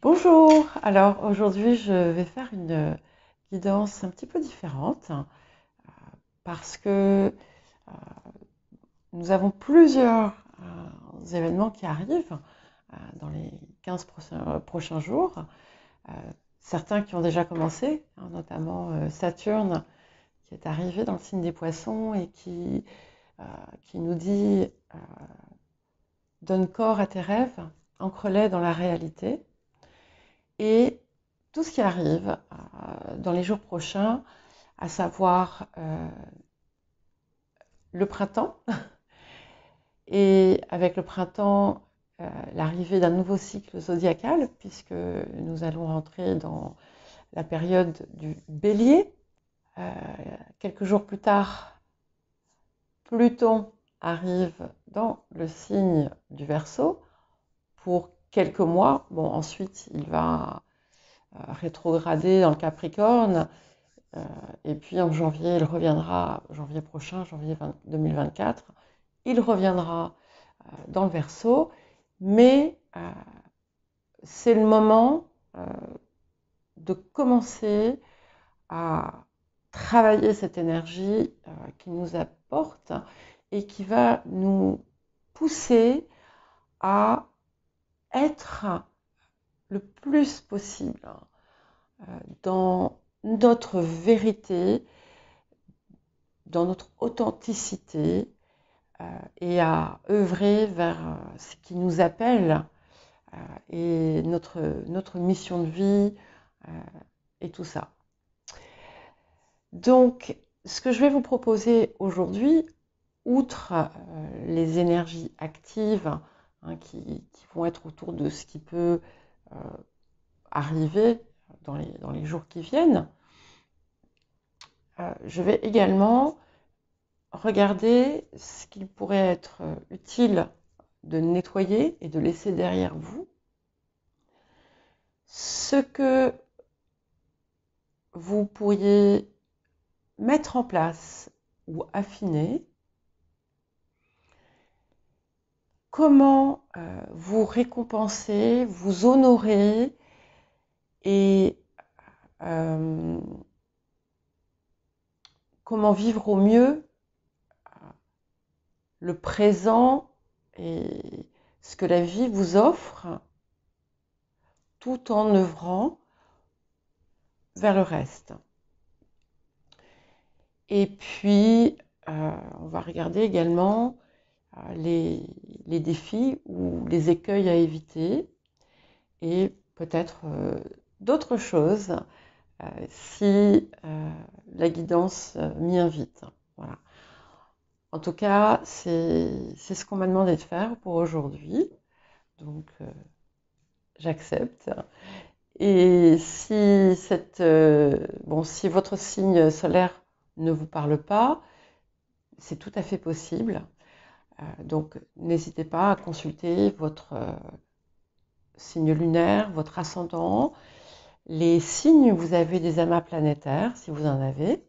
Bonjour, alors aujourd'hui je vais faire une guidance un petit peu différente parce que euh, nous avons plusieurs événements qui arrivent dans les 15 prochains jours. Euh, Certains qui ont déjà commencé, notamment Saturne qui est arrivé dans le signe des poissons et qui nous dit donne corps à tes rêves, ancre-les dans la réalité. Et tout ce qui arrive dans les jours prochains, à savoir le printemps, et avec le printemps, l'arrivée d'un nouveau cycle zodiacal, puisque nous allons rentrer dans la période du Bélier. Quelques jours plus tard, Pluton arrive dans le signe du Verseau pour quelques mois. Bon, ensuite, il va rétrograder dans le Capricorne. Et puis en janvier, il reviendra, janvier prochain, janvier 2024, il reviendra dans le Verseau, mais c'est le moment de commencer à travailler cette énergie qui nous apporte et qui va nous pousser à être le plus possible dans notre vérité, dans notre authenticité et à œuvrer vers ce qui nous appelle et notre mission de vie et tout ça. Donc, ce que je vais vous proposer aujourd'hui, outre les énergies actives qui vont être autour de ce qui peut arriver dans les jours qui viennent, je vais également regarder ce qu'il pourrait être utile de nettoyer et de laisser derrière vous, ce que vous pourriez mettre en place ou affiner, comment vous récompenser, vous honorer et comment vivre au mieux le présent et ce que la vie vous offre, tout en œuvrant vers le reste. Et puis, on va regarder également les défis ou les écueils à éviter et peut-être d'autres choses si la guidance m'y invite. Voilà. En tout cas, c'est ce qu'on m'a demandé de faire pour aujourd'hui. Donc, j'accepte. Et si si votre signe solaire ne vous parle pas, c'est tout à fait possible. Donc, n'hésitez pas à consulter votre signe lunaire, votre ascendant, les signes où vous avez des amas planétaires, si vous en avez.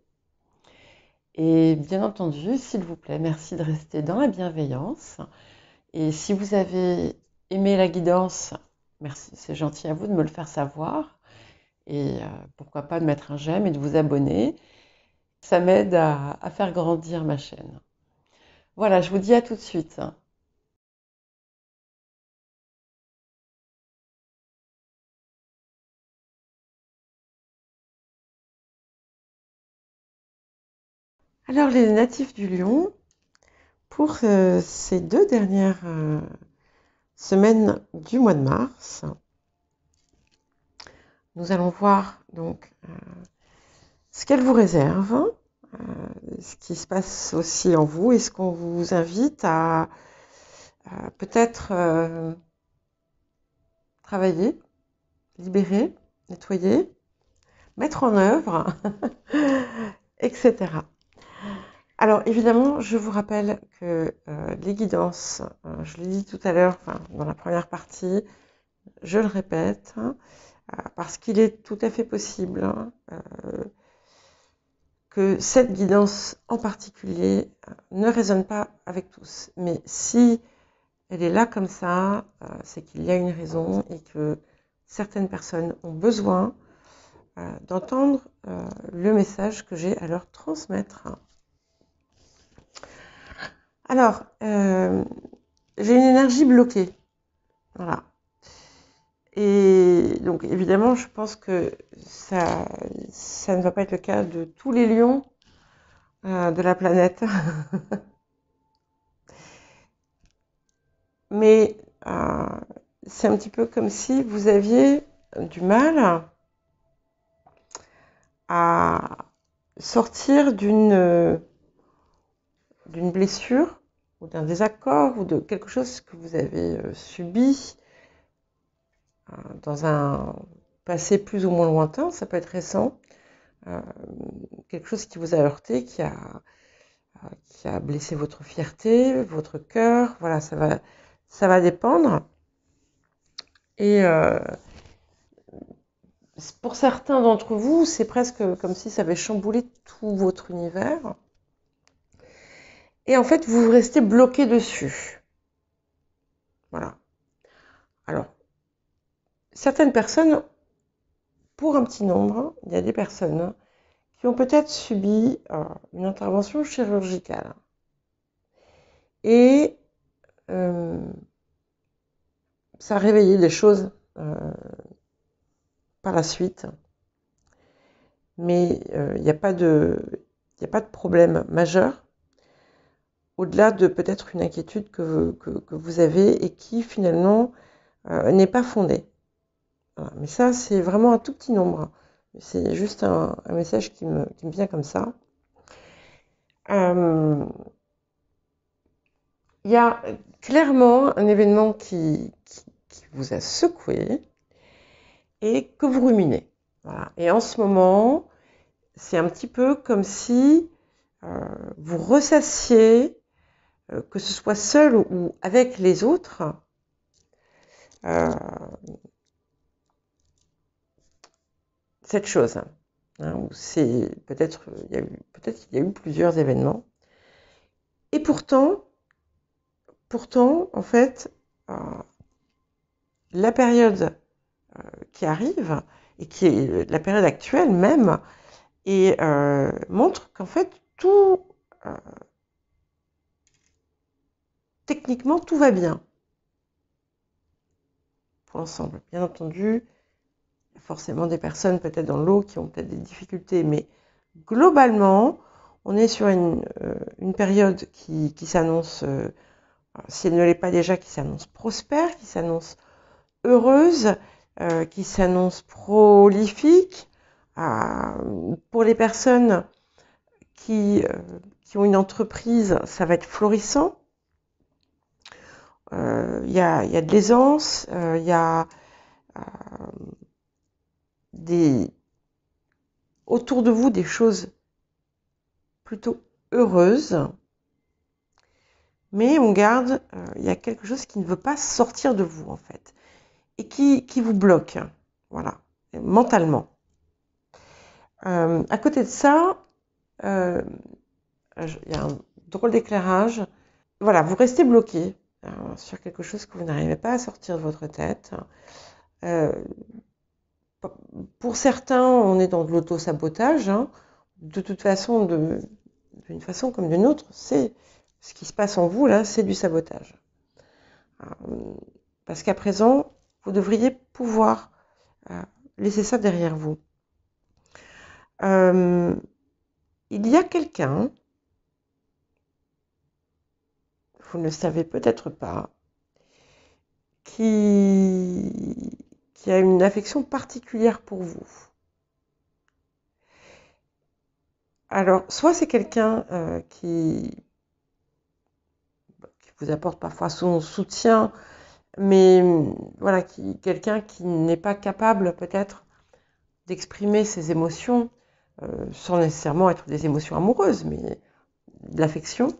Et bien entendu, s'il vous plaît, merci de rester dans la bienveillance. Et si vous avez aimé la guidance, merci, c'est gentil à vous de me le faire savoir. Et pourquoi pas de mettre un j'aime et de vous abonner. Ça m'aide à faire grandir ma chaîne. Voilà, je vous dis à tout de suite. Alors, les natifs du Lion, pour ces 2 dernières semaines du mois de mars, nous allons voir donc ce qu'elle vous réserve, ce qui se passe aussi en vous et ce qu'on vous invite à peut-être travailler, libérer, nettoyer, mettre en œuvre, etc. Alors évidemment, je vous rappelle que les guidances, je l'ai dit tout à l'heure, dans la première partie, je le répète, parce qu'il est tout à fait possible que cette guidance en particulier ne résonne pas avec tous. Mais si elle est là comme ça, c'est qu'il y a une raison et que certaines personnes ont besoin d'entendre le message que j'ai à leur transmettre. Alors, j'ai une énergie bloquée. Voilà. Et donc, évidemment, je pense que ça ne va pas être le cas de tous les lions de la planète. Mais c'est un petit peu comme si vous aviez du mal à sortir d'une blessure ou d'un désaccord ou de quelque chose que vous avez subi dans un passé plus ou moins lointain, ça peut être récent, quelque chose qui vous a heurté, qui a blessé votre fierté, votre cœur, voilà, ça va dépendre. Et pour certains d'entre vous, c'est presque comme si ça avait chamboulé tout votre univers. Et en fait, vous restez bloqué dessus. Voilà. Alors, certaines personnes, pour un petit nombre, il y a des personnes qui ont peut-être subi une intervention chirurgicale. Et ça a réveillé des choses par la suite. Mais il n'y a pas de problème majeur, au-delà de peut-être une inquiétude que vous avez et qui finalement n'est pas fondée. Voilà. Mais ça, c'est vraiment un tout petit nombre. C'est juste un message qui me vient comme ça. Il y a clairement un événement qui vous a secoué et que vous ruminez. Voilà. Et en ce moment, c'est un petit peu comme si vous ressassiez, que ce soit seul ou avec les autres, cette chose. Hein, c'est peut-être il y a eu plusieurs événements. Et pourtant, en fait, la période qui arrive, et qui est la période actuelle même, et montre qu'en fait, tout, techniquement, tout va bien pour l'ensemble. Bien entendu, il y a forcément des personnes peut-être dans l'eau qui ont peut-être des difficultés, mais globalement, on est sur une période qui s'annonce, si elle ne l'est pas déjà, qui s'annonce prospère, qui s'annonce heureuse, qui s'annonce prolifique. Pour les personnes qui ont une entreprise, ça va être florissant. Il y a de l'aisance, il y a autour de vous des choses plutôt heureuses, mais on garde, il y a quelque chose qui ne veut pas sortir de vous en fait, et qui vous bloque, voilà, mentalement. À côté de ça, il y a un drôle d'éclairage. Voilà, vous restez bloqué sur quelque chose que vous n'arrivez pas à sortir de votre tête. Pour certains, on est dans de l'auto-sabotage. Hein. De toute façon, d'une façon comme d'une autre, c'est ce qui se passe en vous, là, c'est du sabotage. Parce qu'à présent, vous devriez pouvoir laisser ça derrière vous. Il y a quelqu'un, vous ne le savez peut-être pas, qui a une affection particulière pour vous. Alors, soit c'est quelqu'un qui vous apporte parfois son soutien, mais voilà, quelqu'un qui n'est pas capable peut-être d'exprimer ses émotions, sans nécessairement être des émotions amoureuses, mais de l'affection.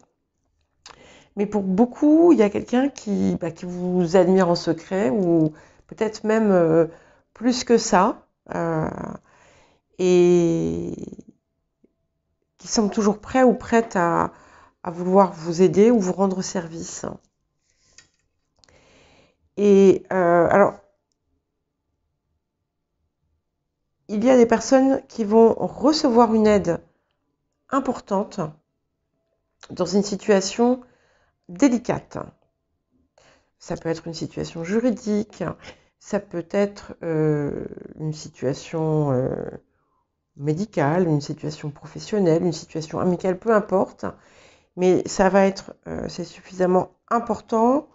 Mais pour beaucoup, il y a quelqu'un qui vous admire en secret, ou peut-être même plus que ça, et qui semble toujours prêt ou prête à vouloir vous aider ou vous rendre service. Et alors, il y a des personnes qui vont recevoir une aide importante dans une situation délicate. Ça peut être une situation juridique, ça peut être une situation médicale, une situation professionnelle, une situation amicale, peu importe. Mais ça va être, c'est suffisamment important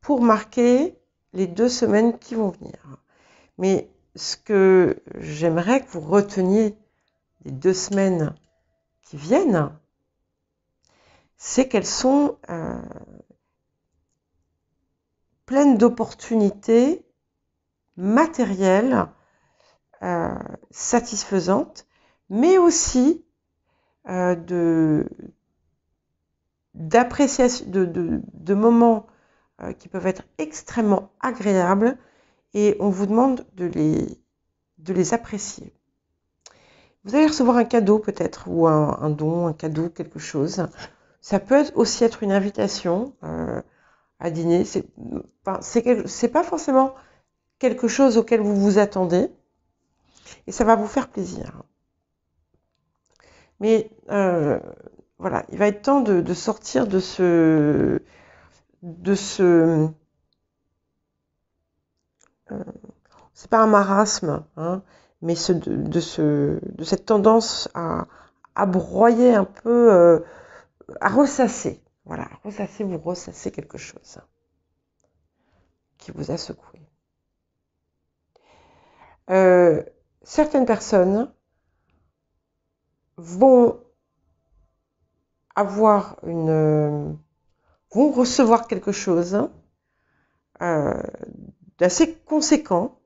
pour marquer les 2 semaines qui vont venir. Mais ce que j'aimerais que vous reteniez des 2 semaines qui viennent, c'est qu'elles sont pleines d'opportunités matérielles satisfaisantes, mais aussi d'appréciation, de moments qui peuvent être extrêmement agréables, et on vous demande de les apprécier. Vous allez recevoir un cadeau peut-être, ou un don, un cadeau, quelque chose. Ça peut aussi être une invitation à dîner. C'est pas forcément quelque chose auquel vous vous attendez, et ça va vous faire plaisir. Mais voilà, il va être temps de sortir de ce c'est pas un marasme, hein, mais de cette tendance à broyer un peu, à ressasser. Voilà, vous ressassez quelque chose qui vous a secoué. Certaines personnes vont vont recevoir quelque chose d'assez conséquent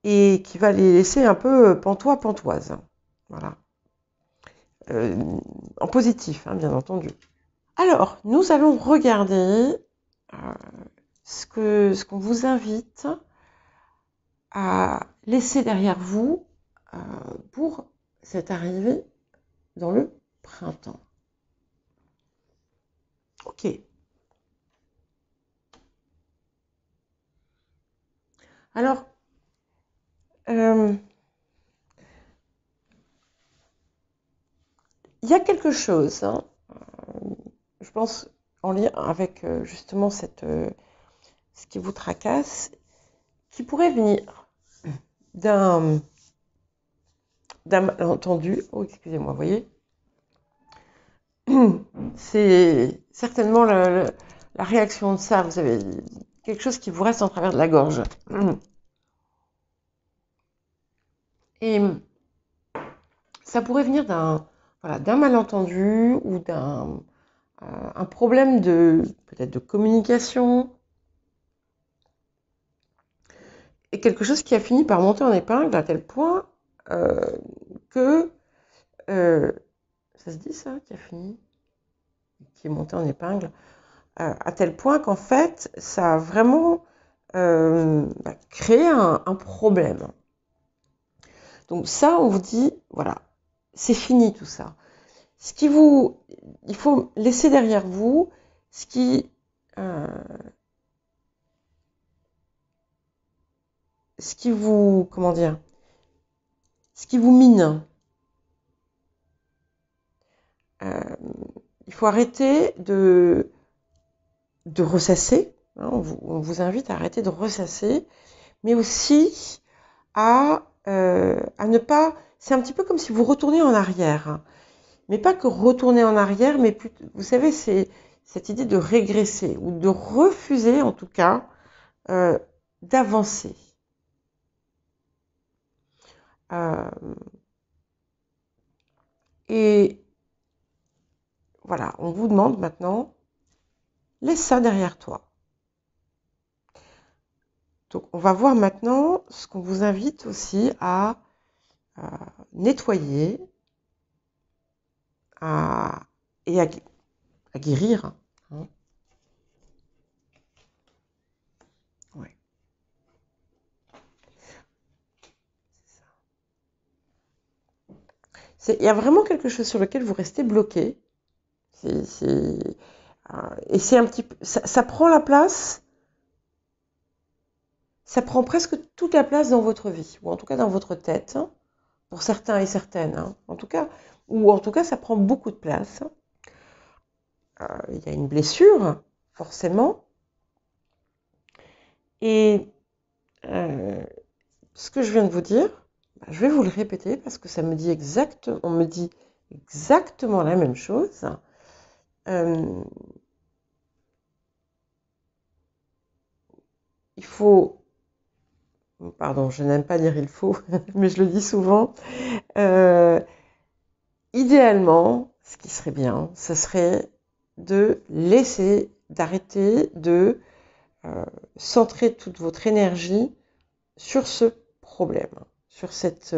et qui va les laisser un peu pantoises. Voilà. En positif, hein, bien entendu. Alors, nous allons regarder ce qu'on vous invite à laisser derrière vous pour cette arrivée dans le printemps. Ok. Alors, il y a quelque chose, hein, je pense, en lien avec justement ce qui vous tracasse, qui pourrait venir d'un malentendu. Oh, excusez-moi, vous voyez. C'est certainement la réaction de ça. Vous avez quelque chose qui vous reste en travers de la gorge. Et ça pourrait venir d'un malentendu ou d'un problème peut-être de communication, et quelque chose qui a fini par monter en épingle à tel point que ça se dit ça, qui est monté en épingle, à tel point qu'en fait ça a vraiment créé un problème. Donc ça, on vous dit, voilà, c'est fini tout ça. Il faut laisser derrière vous ce qui vous, ce qui vous mine. Il faut arrêter de ressasser, hein, on vous invite à arrêter de ressasser, mais aussi à ne pas, c'est un petit peu comme si vous retournez en arrière, hein, mais pas que retourner en arrière, mais plutôt, vous savez, c'est cette idée de régresser, ou de refuser en tout cas d'avancer. Et voilà, on vous demande maintenant, laisse ça derrière toi. Donc on va voir maintenant ce qu'on vous invite aussi à nettoyer et à guérir. Hein. Ouais. Il y a vraiment quelque chose sur lequel vous restez bloqué. Et c'est un petit peu, ça prend la place. ça prend presque toute la place dans votre vie, ou en tout cas dans votre tête, hein, pour certains et certaines, hein, en tout cas, ou en tout cas ça prend beaucoup de place. Il y a une blessure, forcément, et ce que je viens de vous dire, je vais vous le répéter parce que on me dit exactement la même chose. Il faut, pardon, je n'aime pas dire il faut, mais je le dis souvent, idéalement, ce qui serait bien, ce serait d'arrêter de centrer toute votre énergie sur ce problème, sur cet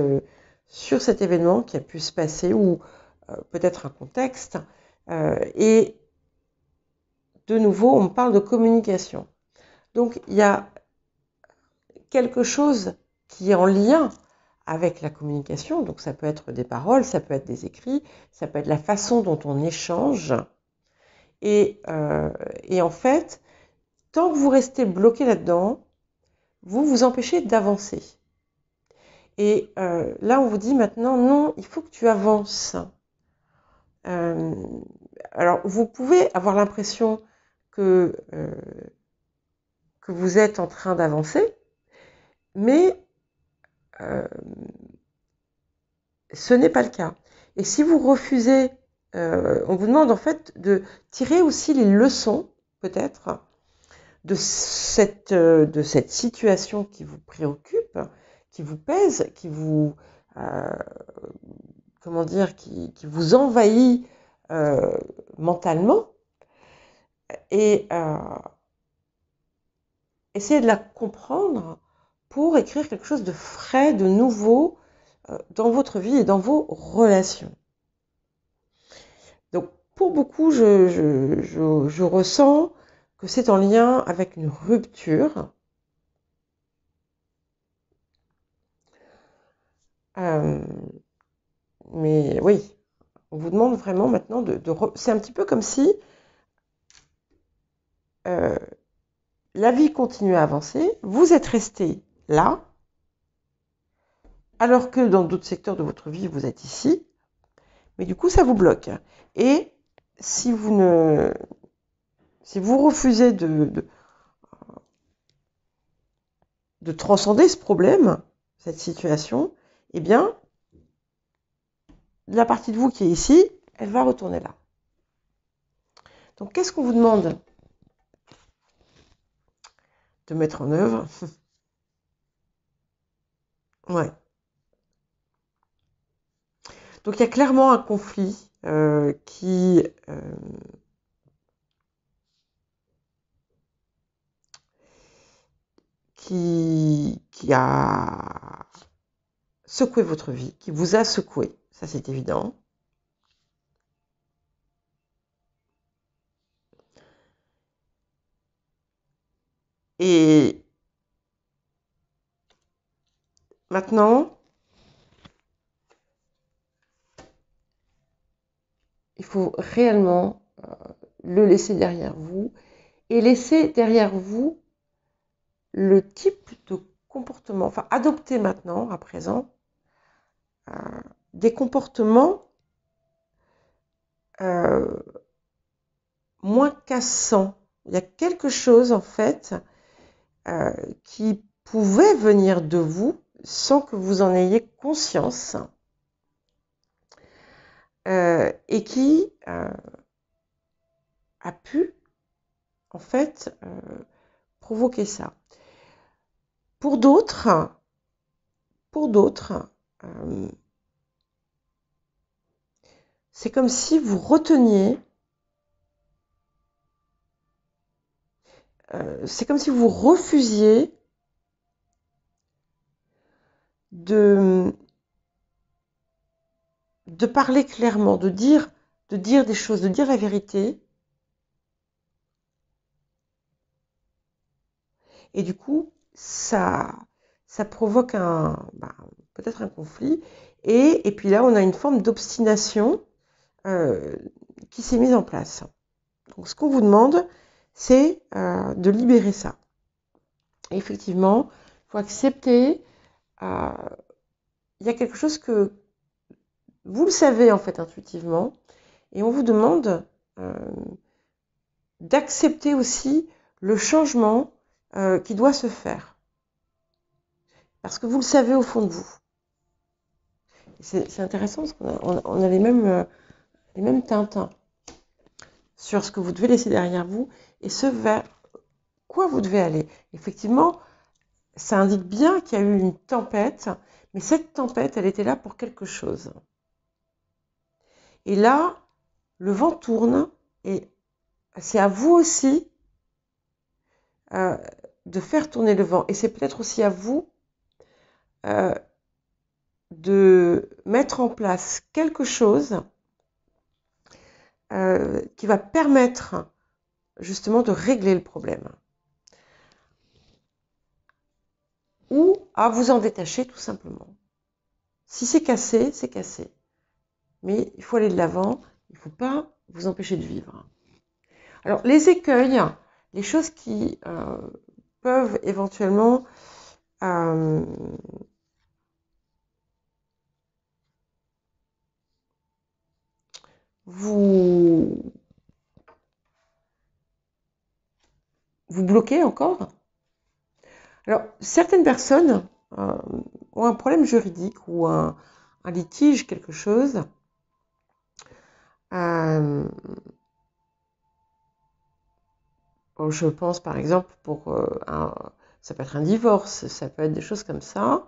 événement qui a pu se passer, ou peut-être un contexte. Et de nouveau, on parle de communication. Donc, il y a quelque chose qui est en lien avec la communication. Donc, ça peut être des paroles, ça peut être des écrits, ça peut être la façon dont on échange. Et en fait, tant que vous restez bloqué là-dedans, vous vous empêchez d'avancer. Et là, on vous dit maintenant, non, il faut que tu avances. Alors, vous pouvez avoir l'impression que vous êtes en train d'avancer, mais ce n'est pas le cas. Et si vous refusez, on vous demande en fait de tirer aussi les leçons, peut-être, de cette situation qui vous préoccupe, qui vous pèse, qui vous, qui vous envahit mentalement, et essayez de la comprendre pour écrire quelque chose de frais, de nouveau dans votre vie et dans vos relations. Donc, pour beaucoup, je ressens que c'est en lien avec une rupture. Mais oui, on vous demande vraiment maintenant c'est un petit peu comme si la vie continue à avancer, vous êtes resté là, alors que dans d'autres secteurs de votre vie, vous êtes ici, mais du coup, ça vous bloque. Et si vous refusez de transcender ce problème, cette situation, eh bien, la partie de vous qui est ici, elle va retourner là. Donc, qu'est-ce qu'on vous demande de mettre en œuvre? Ouais. Donc, il y a clairement un conflit qui a secoué votre vie, qui vous a secoué, ça c'est évident. Et maintenant, il faut réellement le laisser derrière vous et laisser derrière vous le type de comportement, enfin adopter maintenant, à présent, des comportements moins cassants. Il y a quelque chose en fait qui pouvait venir de vous sans que vous en ayez conscience et qui a pu en fait provoquer ça. Pour d'autres, c'est comme si vous reteniez, c'est comme si vous refusiez de parler clairement, de dire des choses, de dire la vérité. Et du coup, ça provoque peut-être un conflit. Et puis là, on a une forme d'obstination qui s'est mise en place. Donc, ce qu'on vous demande, c'est de libérer ça. Et effectivement, il faut accepter, il y a quelque chose que vous le savez en fait intuitivement, et on vous demande d'accepter aussi le changement qui doit se faire. Parce que vous le savez au fond de vous. C'est intéressant parce qu'on a les mêmes tintins sur ce que vous devez laisser derrière vous et ce vers quoi vous devez aller. Effectivement, ça indique bien qu'il y a eu une tempête, mais cette tempête, elle était là pour quelque chose. Et là, le vent tourne et c'est à vous aussi de faire tourner le vent. Et c'est peut-être aussi à vous de mettre en place quelque chose qui va permettre justement de régler le problème. Ou à vous en détacher tout simplement. Si c'est cassé, c'est cassé. Mais il faut aller de l'avant, il ne faut pas vous empêcher de vivre. Alors les écueils, les choses qui peuvent éventuellement vous bloquer encore. Alors certaines personnes ont un problème juridique ou un litige, quelque chose. Je pense par exemple ça peut être un divorce, ça peut être des choses comme ça.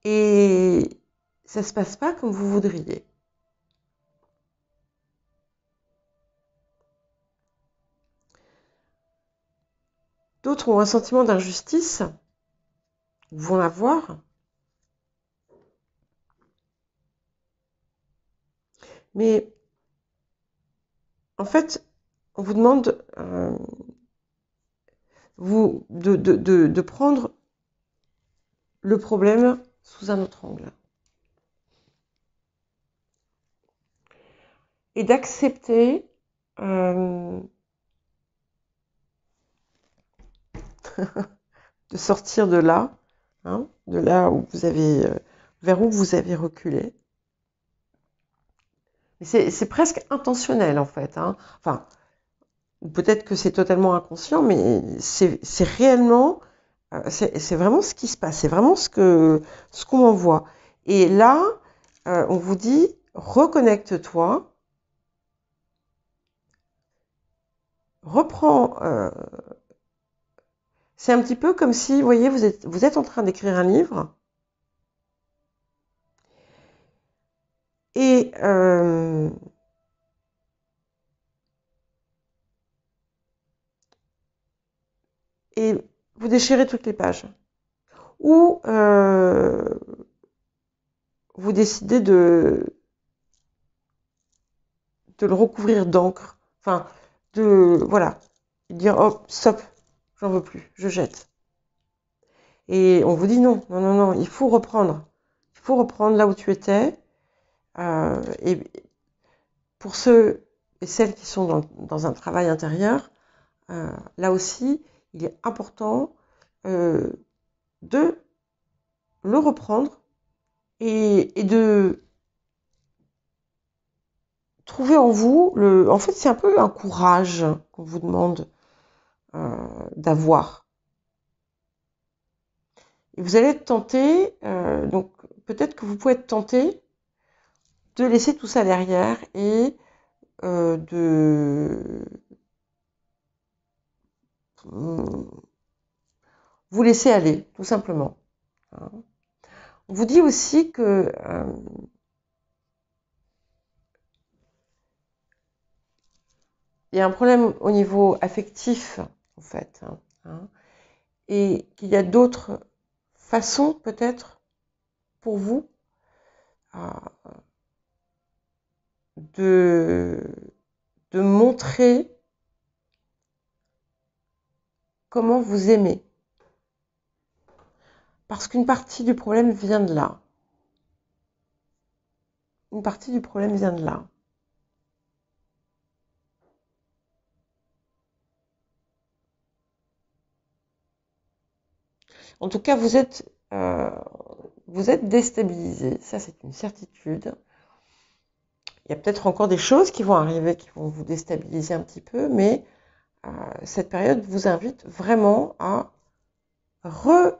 Et ça ne se passe pas comme vous voudriez. D'autres ont un sentiment d'injustice, vont l'avoir. Mais en fait, on vous demande de prendre le problème sous un autre angle. Et d'accepter de sortir de là, hein, de là où vous avez, vers où vous avez reculé. C'est presque intentionnel en fait. Hein. Enfin, peut-être que c'est totalement inconscient, mais c'est réellement, c'est vraiment ce qui se passe, c'est vraiment ce qu'on envoie. Et là, on vous dit, reconnecte-toi, reprends. C'est un petit peu comme si, vous voyez, vous êtes en train d'écrire un livre. Et vous déchirez toutes les pages. Ou vous décidez de le recouvrir d'encre. Enfin, voilà. Dire, oh, stop, j'en veux plus, je jette. Et on vous dit non, non, non, non, il faut reprendre. Il faut reprendre là où tu étais. Et pour ceux et celles qui sont dans un travail intérieur, là aussi, il est important de le reprendre et de trouver en vous en fait, c'est un peu un courage qu'on vous demande d'avoir. Et vous allez être tenté, donc peut-être que vous pouvez être tenté de laisser tout ça derrière et de vous laisser aller, tout simplement. On vous dit aussi que il y a un problème au niveau affectif, en fait, et qu'il y a d'autres façons, peut-être, pour vous, de montrer comment vous aimez. Parce qu'une partie du problème vient de là. Une partie du problème vient de là. En tout cas, vous êtes déstabilisé, ça c'est une certitude. Il y a peut-être encore des choses qui vont arriver, qui vont vous déstabiliser un petit peu, mais cette période vous invite vraiment à remettre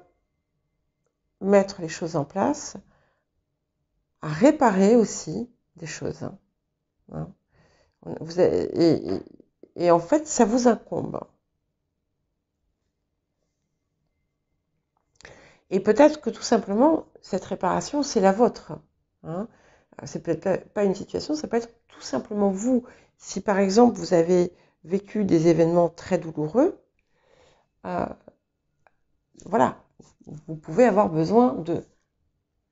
les choses en place, à réparer aussi des choses. Hein. Et en fait, ça vous incombe. Et peut-être que tout simplement, cette réparation, c'est la vôtre. Hein. C'est peut-être pas une situation, ça peut être tout simplement vous. Si par exemple, vous avez vécu des événements très douloureux, voilà, vous pouvez avoir besoin de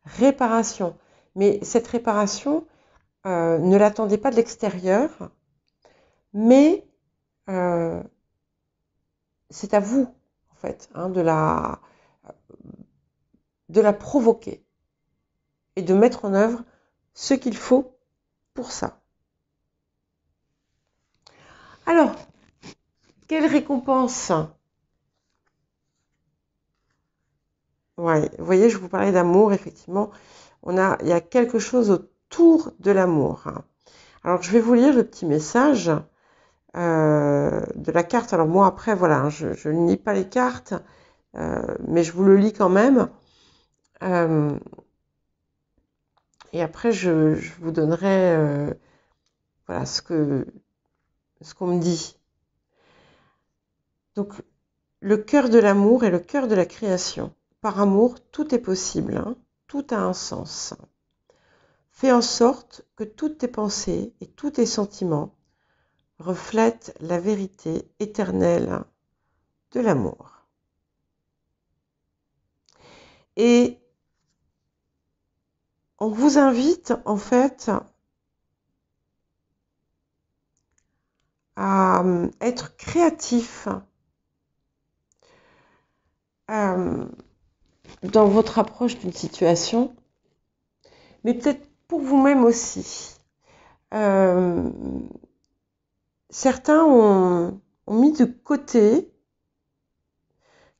réparation. Mais cette réparation, ne l'attendez pas de l'extérieur, mais c'est à vous, en fait, hein, de la provoquer et de mettre en œuvre ce qu'il faut pour ça. Alors, quelle récompense? Ouais, vous voyez, je vous parlais d'amour, effectivement. Il y a quelque chose autour de l'amour. Alors, je vais vous lire le petit message de la carte. Alors, moi, après, voilà, je ne lis pas les cartes, mais je vous le lis quand même. Et après, je vous donnerai voilà, ce qu'on me dit. Donc, le cœur de l'amour est le cœur de la création. Par amour, tout est possible, hein, tout a un sens. Fais en sorte que toutes tes pensées et tous tes sentiments reflètent la vérité éternelle de l'amour. Et on vous invite en fait à être créatif dans votre approche d'une situation, mais peut-être pour vous-même aussi. Certains ont mis de côté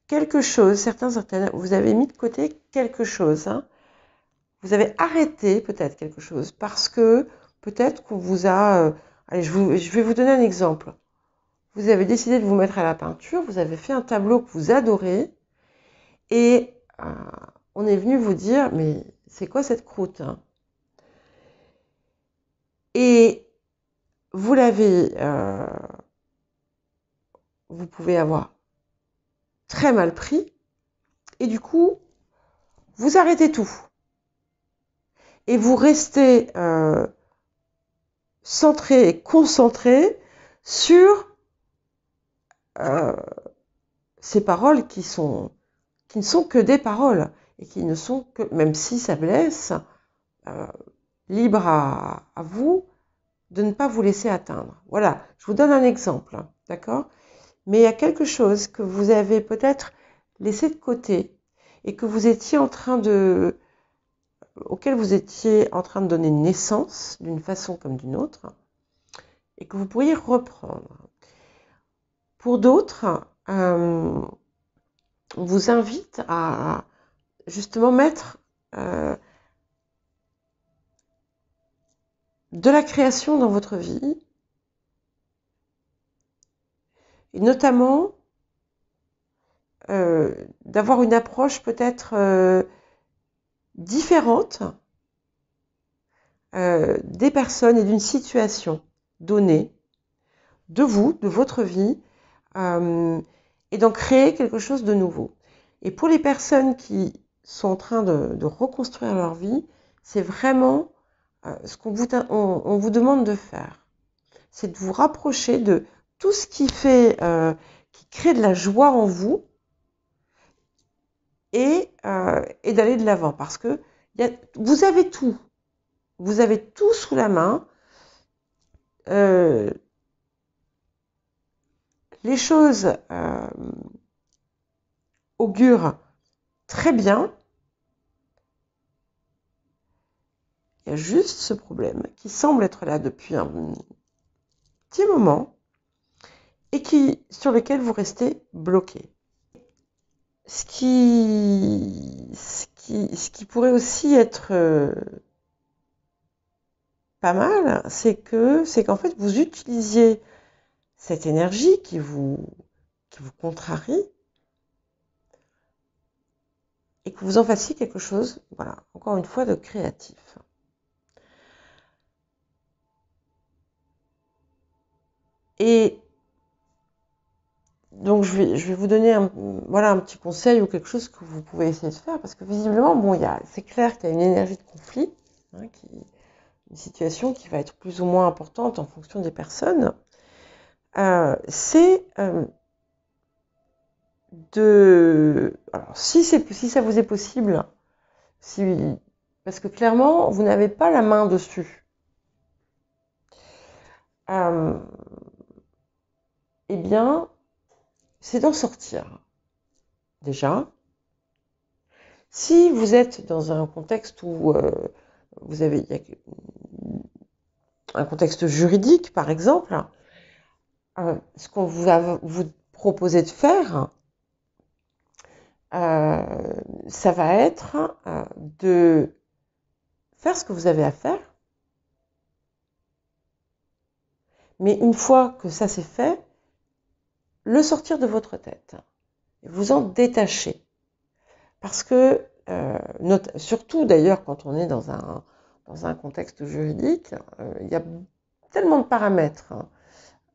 quelque chose, certaines, vous avez mis de côté quelque chose. Hein. Vous avez arrêté peut-être quelque chose parce que peut-être qu'on vous a... allez, je vais vous donner un exemple. Vous avez décidé de vous mettre à la peinture, vous avez fait un tableau que vous adorez et on est venu vous dire, mais c'est quoi cette croûte, hein? Et vous vous pouvez avoir très mal pris et du coup, vous arrêtez tout. Et vous restez centré et concentré sur ces paroles qui ne sont que des paroles et qui ne sont que, même si ça blesse, libre à vous de ne pas vous laisser atteindre. Voilà, je vous donne un exemple, hein, d'accord? Mais il y a quelque chose que vous avez peut-être laissé de côté et que vous étiez auquel vous étiez en train de donner naissance d'une façon comme d'une autre et que vous pourriez reprendre. Pour d'autres, on vous invite à justement mettre de la création dans votre vie et notamment d'avoir une approche peut-être différente des personnes et d'une situation donnée, de vous, de votre vie, et d'en créer quelque chose de nouveau. Et pour les personnes qui sont en train de reconstruire leur vie, c'est vraiment ce qu'on on vous demande de faire. C'est de vous rapprocher de tout ce qui qui crée de la joie en vous et d'aller de l'avant. Parce que vous avez tout. Vous avez tout sous la main. Les choses augurent très bien. Il y a juste ce problème qui semble être là depuis un petit moment et sur lequel vous restez bloqué. Ce qui pourrait aussi être pas mal, c'est qu'en fait, vous utilisiez cette énergie qui vous contrarie et que vous en fassiez quelque chose, voilà, encore une fois, de créatif. Et donc, je vais vous donner un petit conseil ou quelque chose que vous pouvez essayer de faire, parce que visiblement, bon, c'est clair qu'il y a une énergie de conflit, hein, une situation qui va être plus ou moins importante en fonction des personnes. C'est alors, si ça vous est possible, parce que clairement, vous n'avez pas la main dessus. Eh bien, c'est d'en sortir. Déjà, si vous êtes dans un contexte où il y a un contexte juridique, par exemple, ce qu'on vous proposez de faire, ça va être de faire ce que vous avez à faire. Mais une fois que ça c'est fait, le sortir de votre tête, vous en détacher. Parce que, surtout d'ailleurs quand on est dans un contexte juridique, il y a tellement de paramètres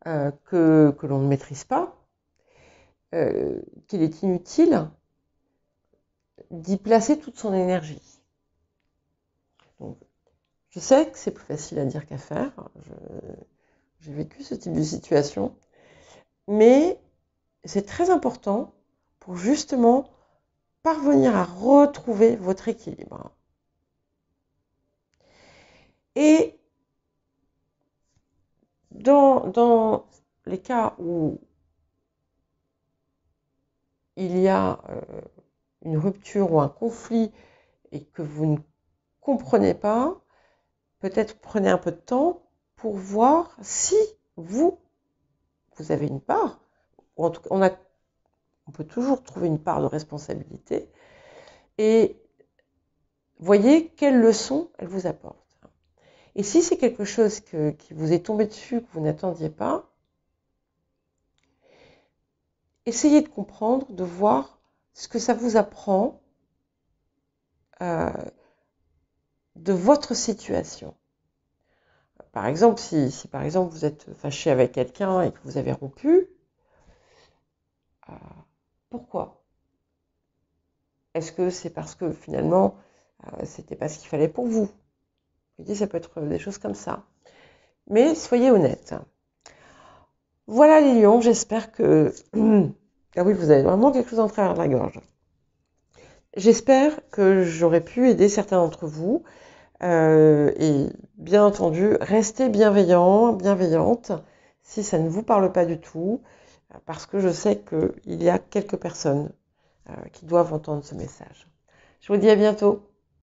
que l'on ne maîtrise pas, qu'il est inutile d'y placer toute son énergie. Donc, je sais que c'est plus facile à dire qu'à faire, j'ai vécu ce type de situation, mais c'est très important pour justement parvenir à retrouver votre équilibre. Et dans les cas où il y a une rupture ou un conflit et que vous ne comprenez pas, peut-être prenez un peu de temps pour voir si vous avez une part, ou en tout cas on peut toujours trouver une part de responsabilité, et voyez quelle leçon elle vous apporte. Et si c'est quelque chose qui vous est tombé dessus, que vous n'attendiez pas, essayez de comprendre, de voir ce que ça vous apprend de votre situation. Par exemple, si par exemple vous êtes fâché avec quelqu'un et que vous avez rompu, pourquoi? Est-ce que c'est parce que finalement c'était pas ce qu'il fallait pour vous? Vous voyez, ça peut être des choses comme ça. Mais soyez honnête. Voilà les lions, j'espère que... Ah oui, vous avez vraiment quelque chose en travers de la gorge. J'espère que j'aurai pu aider certains d'entre vous. Et bien entendu, restez bienveillant, bienveillante, si ça ne vous parle pas du tout, parce que je sais qu'il y a quelques personnes qui doivent entendre ce message. Je vous dis à bientôt.